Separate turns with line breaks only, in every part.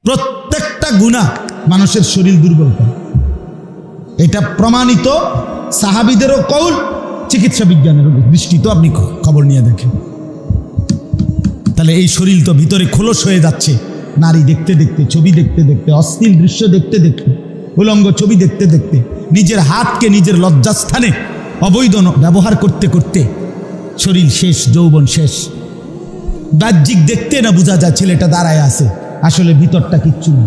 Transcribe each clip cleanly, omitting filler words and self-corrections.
প্রত্যেকটা গুনাহ মানুষের শরীর দুর্বল করে। এটা প্রমাণিত, সাহাবীদেরও কৌল, চিকিৎসা বিজ্ঞানের দৃষ্টিতে আপনি খবর নিয়ে দেখেন। তাহলে এই শরীর তো ভিতরে খোলস হয়ে যাচ্ছে, নারী দেখতে দেখতে, ছবি দেখতে দেখতে, অশ্লীল দৃশ্য দেখতে দেখতে, উলঙ্গ ছবি দেখতে দেখতে, নিজের হাতকে নিজের লজ্জাস্থানে অবৈধ ব্যবহার করতে করতে শরীর শেষ, যৌবন শেষ। বাহ্যিক দেখতে না বোঝা যায় ছেলেটা দাঁড়ায় আছে, আসলে ভিতরটা কিচ্ছু না।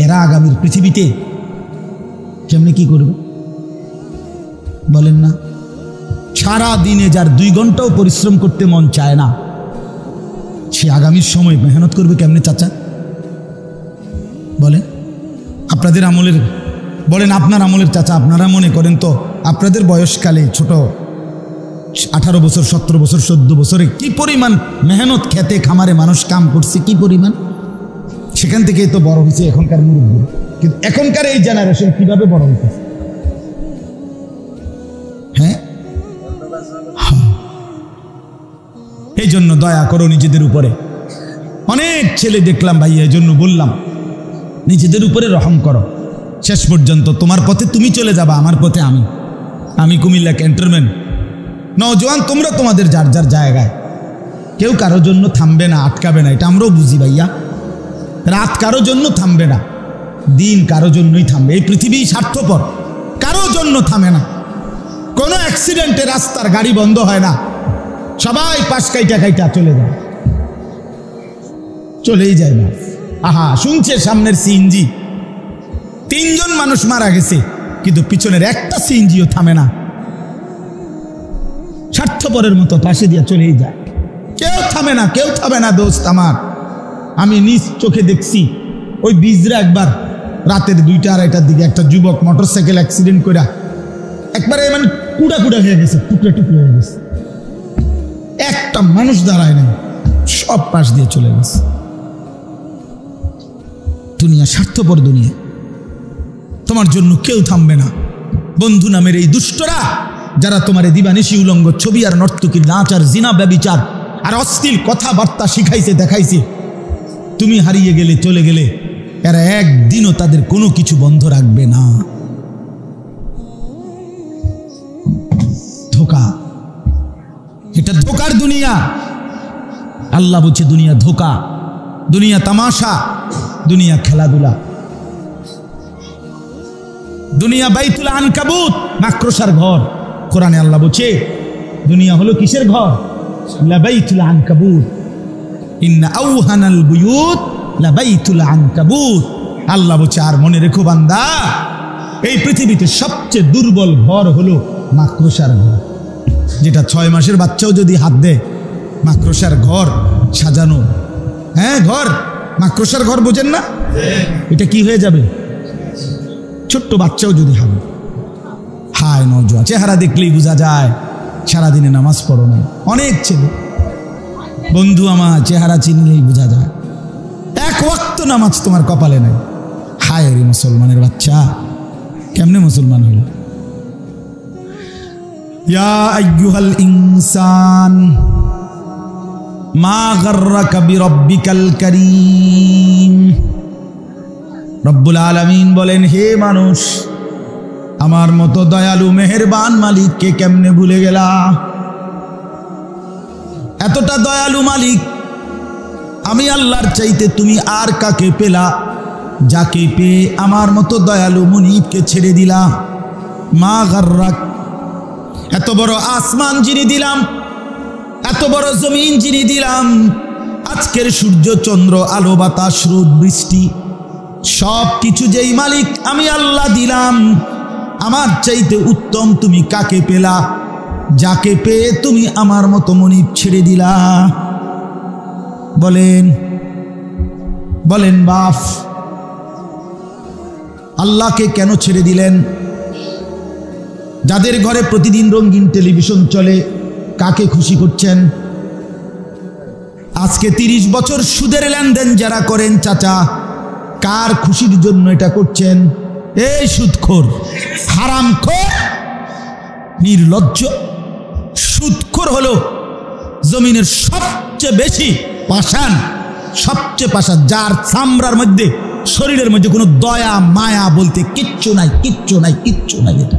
এরা আগামীর পৃথিবীতে কেমনি কি করবে বলেন না? সারা দিনে যার 2 ঘন্টাও পরিশ্রম করতে মন চায় না, সে আগামীর সময় মেহনত করবে কেমনে চাচা বলেন? আপনাদের আমলের বলেন, আপনার আমলের চাচা, আপনারা মনে করেন তো আপনাদের বয়সকালে ছোট 18 বছর, 17 বছর, 14 বছরে কি পরিমাণ মেহনত খেতে খামারে মানুষ কাম করছে, কি পরিমাণ, সেখান থেকে তো বড় হয়েছে এখনকার মুরব্বী। কিন্তু এখনকার এই জেনারেশন কিভাবে বড় হইতেছে? হ্যাঁ, এই জন্য দয়া করো নিজেদের উপরে। অনেক ছেলে দেখলাম ভাই, এই জন্য বললাম নিজেদের উপরে রহম করো। শেষ পর্যন্ত তোমার পথে তুমি চলে যাবা, আমার পথে আমি কুমিল্লা ক্যান্টনমেন্ট নওজোয়ান, তোমরা তোমাদের যার যার জায়গায়, কেউ কারো জন্য থামবে না, আটকাবে না, এটা আমরাও বুঝি ভাইয়া। রাত কারো জন্য থামবে না, দিন কারো জন্যই থামবে। এই পৃথিবী স্বার্থপর, কারো জন্য থামে না। কোনো অ্যাক্সিডেন্টে রাস্তার গাড়ি বন্ধ হয় না, সবাই পাশ কাইটা কাইটা চলে যায়, চলেই যায় না। আহা, শুনছে সামনের সিএনজি, 3 জন মানুষ মারা গেছে, কিন্তু পিছনের একটা সিএনজিও থামে না, স্বার্থপরের মতো পাশে দিয়ে চলেই যায়, কেউ থামে না, কেউ থামে না। দোস্ত আমার, আমি নিজ চোখে দেখছি, ওই বিজরা একবার রাতের 2টা-2:30টার দিকে একটা যুবক মোটরসাইকেল অ্যাক্সিডেন্ট করে একবারে মানে কুড়া কুড়া হয়ে গেছে, টুকরা টুকরা হয়ে গেছে, একটা মানুষ দাঁড়ায় নাই, সব পাশ দিয়ে চলে গেছে। দুনিয়া স্বার্থপর দুনিয়া, তোমার জন্য কেউ থামবে না। বন্ধু নামের এই দুষ্টরা যারা তোমার দিবানিশি উলঙ্গ ছবি আর নর্তকীর নাচ আর জিনা ব্যভিচার আর অশ্লীল কথাবার্তা শিখাইছে, দেখাইছে, তুমি হারিয়ে গেলে, চলে গেলে, এরা একদিনও তাদের কোনো কিছু বন্ধ রাখবে না। ধোঁকা, এটা ধোঁকার দুনিয়া। আল্লাহ বলছে দুনিয়া ধোঁকা, দুনিয়া তামাশা, দুনিয়া খেলাধুলা, দুনিয়া বাইতুল আনকাবুত, মাকড়সার ঘর। কোরআনে আল্লাহ বলছে দুনিয়া হলো কিসের ঘর? লাবাইতুল আনকাবুত, ইন্না আওহানাল বুয়ুত লাবাইতুল আনকাবুত। আল্লাহ বলছে আর মনে রেখো বান্দা, এই পৃথিবীতে সবচেয়ে দুর্বল ঘর হলো মাকড়সার ঘর, যেটা 6 মাসের বাচ্চাও যদি হাত দেয়, মাকড়সার ঘর সাজানো, হ্যাঁ ঘর, মাকড়সার ঘর বোঝেন না? এটা কি হয়ে যাবে? ছোট্ট বাচ্চাও যদি হাত, হায় নওজোয়ান, চেহারা দেখলেই বোঝা যায় সারাদিনে নামাজ পড়ো না। অনেক ছেলে বন্ধু আমার, চেহারা চিনলেই বোঝা যায় 1 ওয়াক্ত নামাজ তোমার কপালে নাই। হায় রে মুসলমানের বাচ্চা, কেমনে মুসলমান হইল? ইয়া আইয়ুহাল ইনসান মা গাররাকা বিরাব্বিকাল কারীম। রব্বুল আলামিন বলেন, হে মানুষ, আমার মতো দয়ালু মেহেরবান মালিককে কেমনে ভুলে গেলা? এতটা দয়ালু মালিক আমি আল্লাহর চাইতে তুমি আর কাকে পেলা, যাকে পেয়ে আমার মতো দয়ালু মুনিবকে ছেড়ে দিলা? মা গাররাক, এত বড় আসমান যিনি দিলাম, এত বড় জমিন যিনি দিলাম, আজকের সূর্য চন্দ্র আলো বাতাস রোদ বৃষ্টি সব কিছু যেই মালিক আমি আল্লাহ দিলাম, আমার চাইতে উত্তম তুমি কাকে পেলা, যাকে পেয়ে তুমি আমার মতো মনিব ছেড়ে দিলা? বলেন বলেন বাপ, আল্লাহকে কেন ছেড়ে দিলেন? যাদের ঘরে প্রতিদিন রঙিন টেলিভিশন চলে, কাকে খুশি করছেন? আজকে 30 বছর সুদের লেনদেন যারা করেন চাচা, কার খুশির জন্য এটা করছেন? এই সুদখোর, হারামখোর, নির্লজ্জ সুদখোর হলো জমিনের সবচেয়ে বেশি পাষাণ সবচেয়ে পাশান, যার চামড়ার মধ্যে শরীরের মধ্যে কোনো দয়া মায়া বলতে কিচ্ছু নাই, কিচ্ছু নাই, কিচ্ছু নাই, এটা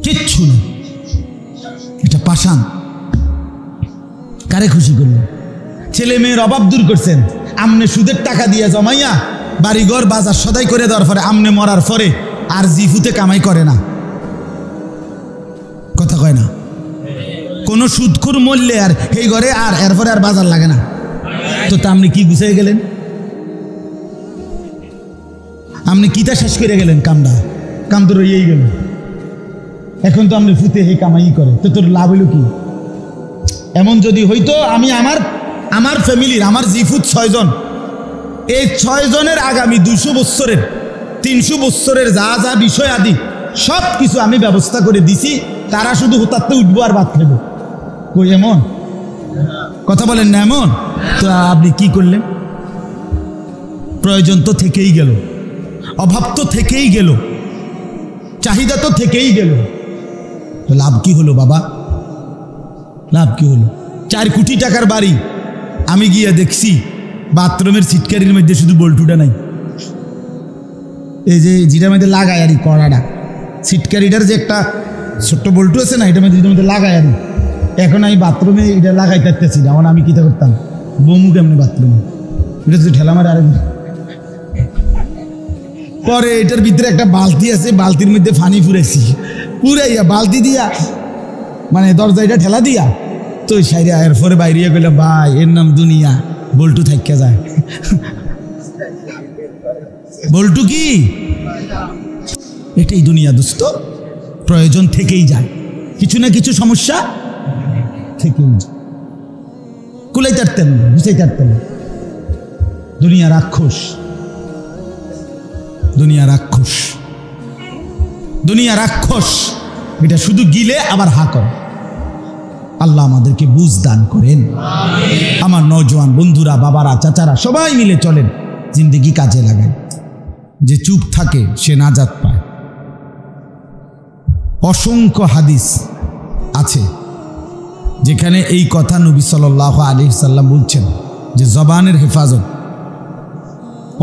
কিচ্ছু নেই, এটা পাষাণ। কারে খুশি করলেন? ছেলে মেয়ের অভাব দূর করছেন, আমনে সুদের টাকা দিয়ে জমাইয়া বাড়িঘর বাজার সদাই করে দেওয়ার পরে আমনে মরার পরে আর জিফুতে কামাই করে না, কথা কয় না। কোন সুদখোর মরলে আর এই ঘরে আর এরপরে আর বাজার লাগে না, তো তা আপনি কি গুছিয়ে গেলেন? আপনি কিটা শেষ করে গেলেন? কাম তো রইয়েই গেল। এখন তো আপনি ফুতে হে কামাই করে, তো তোর লাভ হইল কি? এমন যদি হইতো আমি আমার ফ্যামিলির, আমার জিফুত 6 জন, এই 6 জনের আগামী 200 বছরের 300 বছরের যা যা বিষয় আদি সব কিছু আমি ব্যবস্থা করে দিছি, তারা শুধু হুতাতে উঠবো আর ভাত খাবো। কই এমন কথা বলেন না? এমন তো আপনি কি করলেন? প্রয়োজন তো থেকেই গেল, অভাব তো থেকেই গেল, চাহিদা তো থেকেই গেল, তো লাভ কি হলো বাবা? লাভ কি হলো? 4 কোটি টাকার বাড়ি, আমি গিয়ে দেখছি বাথরুমের সিটকারির মধ্যে শুধু বল্টুটা নাই, এই যে যেটার মধ্যে লাগায় আর কড়াটা, সিটকারিটার যে একটা ছোট্ট বল্টু আছে না, এটার মধ্যে লাগায় আর। এখন আমি বাথরুমে এটা লাগাই থাকতেছি না, আমি কিতা করতাম, বমু কেমনি বাথরুমে, এটা তো ঠেলা মারে। আরেক পরে এটার ভিতরে একটা বালতি আছে, বালতির মধ্যে পানি পুরাইয়া বালতি দিয়া মানে দরজাটা ঠেলা দিয়া তো সাইরা, এরপরে বাইরে গেলাম, ভাই এর নাম দুনিয়া, বল্টু থাইকা যায়। বল্টু কি? এটাই দুনিয়া দোস্ত, প্রয়োজন থেকেই যায়, কিছু না কিছু সমস্যা থেকেই যায়, কুলাই চাটতেন না, বুঝাই চাটতেন না। দুনিয়া রাক্ষস, দুনিয়া রাক্ষস, দুনিয়া রাক্ষস, এটা শুধু গিলে আবার হা করে। আল্লাহ আমাদেরকে বুঝ দান করেন। আমার নওজোয়ান বন্ধুরা, বাবারা, চাচারা সবাই মিলে চলেন, জিন্দেগি কাজে লাগায়। যে চুপ থাকে সে নাজাত পায়। অসংখ্য হাদিস আছে যেখানে এই কথা নবী সাল্লাল্লাহু আলাইহি সাল্লাম বলছেন যে জবানের হেফাজত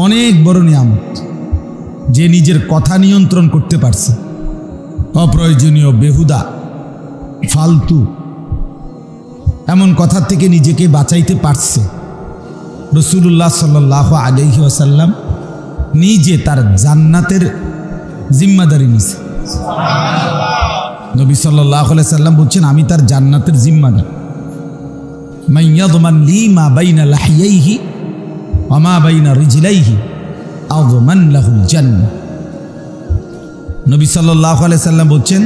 অনেক বড় নিয়ামত। যে নিজের কথা নিয়ন্ত্রণ করতে পারছে, অপ্রয়োজনীয় বেহুদা ফালতু এমন কথা থেকে নিজেকে বাঁচাইতে পারছে, রাসূলুল্লাহ সাল্লাল্লাহু আলাইহি ওয়াসাল্লাম নিজে তার জান্নাতের জিম্মাদারি নিছে। নবী সাল্লাল্লাহু আলাইহি সাল্লাম বলছেন, আমি তার জান্নাতের জিম্মাদার। মান ইয়াদমান লি মা বাইনা লাহিয়াইহি ওয়া মা বাইনা রিজলাইহি আযমান লাহুল জান্নাহ। নবী সাল্লাল্লাহু আলাইহি সাল্লাম বলছেন,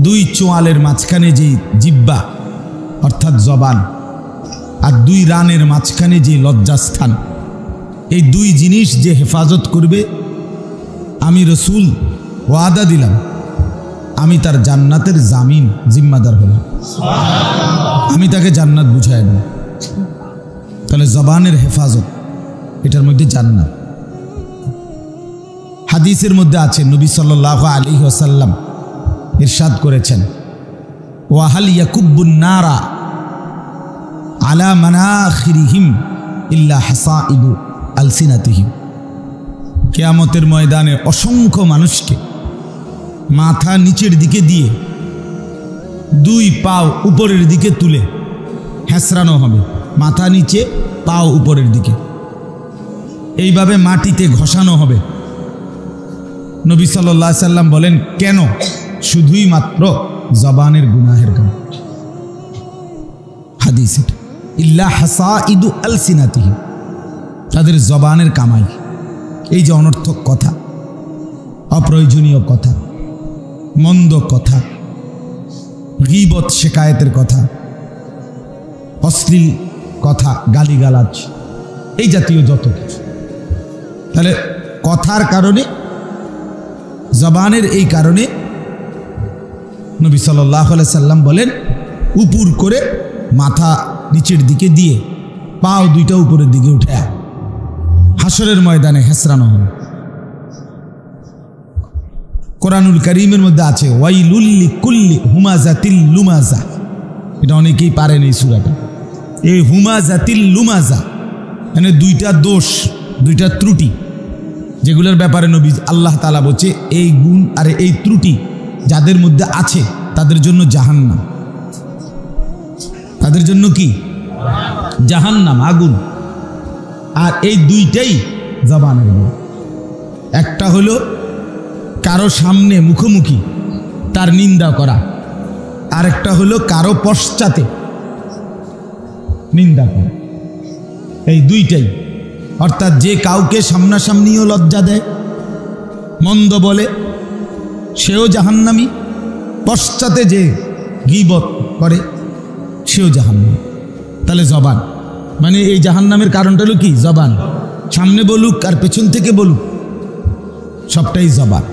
2 চোয়ালের মাঝখানে যে জিহ্বা অর্থাৎ জবান, আর 2 রানের মাঝখানে যে লজ্জাস্থান, এই 2 জিনিস যে হেফাজত করবে, আমি রাসূল ওয়াদা দিলাম, আমি তার জান্নাতের জামিন জিম্মাদার হলাম, আমি তাকে জান্নাত বুঝাই দেব। তাহলে জবানের হেফাজত, এটার মধ্যে জান্নাত। হাদিসের মধ্যে আছে, নবী সাল্লাল্লাহু আলাইহি ওয়াসাল্লাম ইরশাদ করেছেন, ওয়াহাল ইয়াকুব্বুন নারা আলা মানাখিরিহিম ইল্লা হাসাইদু আলসিনাতিহিম। কিয়ামতের ময়দানে অসংখ্য মানুষকে মাথা নিচের দিকে দিয়ে 2 পাও উপরের দিকে তুলে হেসরানো হবে, মাথা নিচে পাও উপরের দিকে, এইভাবে মাটিতে ঘষানো হবে। নবী সাল্লাল্লাহু আলাইহি সাল্লাম বলেন, কেন? শুধুই মাত্র জবানের গুনাহের কারণে। হাদিস এটা, ইল্লা হাসাইদু আলসিনাতিহিম, তাদের জবানের কামাই। এই যে অনর্থক কথা, অপ্রয়োজনীয় কথা, মন্দ কথা, গীবত শিকায়েতের কথা, অশ্লীল কথা, গালিগালাজ, এই জাতীয় যত কিছু। তাহলে কথার কারণে, জবানের এই কারণে নবী সাল্লাল্লাহু আলাইহি সাল্লাম বলেন, উপর করে মাথা নিচের দিকে দিয়ে পাও 2টা উপরের দিকে উঠে হাসরের ময়দানে হেসরানো হবে। কোরআনুল কারীমের মধ্যে আছে, ওয়াইলুল লিকুল্লি হুমাযাতিল লুমাযা, এটা অনেকেই পারেন এই সূরাটা। এই হুমাজাতিল লুমাজা মানে দুইটা দোষ, দুইটা ত্রুটি, যেগুলোর ব্যাপারে নবী আল্লাহ তাআলা বলছে এই গুণ আর এই ত্রুটি যাদের মধ্যে আছে তাদের জন্য জাহান্নাম। তাদের জন্য কি? জাহান্নাম, আগুন। আর এই দুইটাই জবানের গুণ। একটা হলো কারো সামনে মুখোমুখি তার নিন্দা করা, আরেকটা হলো কারো পশ্চাতে নিন্দা করা। এই দুইটাই, অর্থাৎ যে কাউকে সামনাসামনিও লজ্জা দেয়, মন্দ বলে, সেও জাহান্নামী, পশ্চাতে যে গীবত করে সেও জাহান্নামী। তাহলে জবান মানে এই জাহান্নামের কারণটা হলো কি? জবান। সামনে বলুক আর পেছন থেকে বলুক, সবটাই জবান।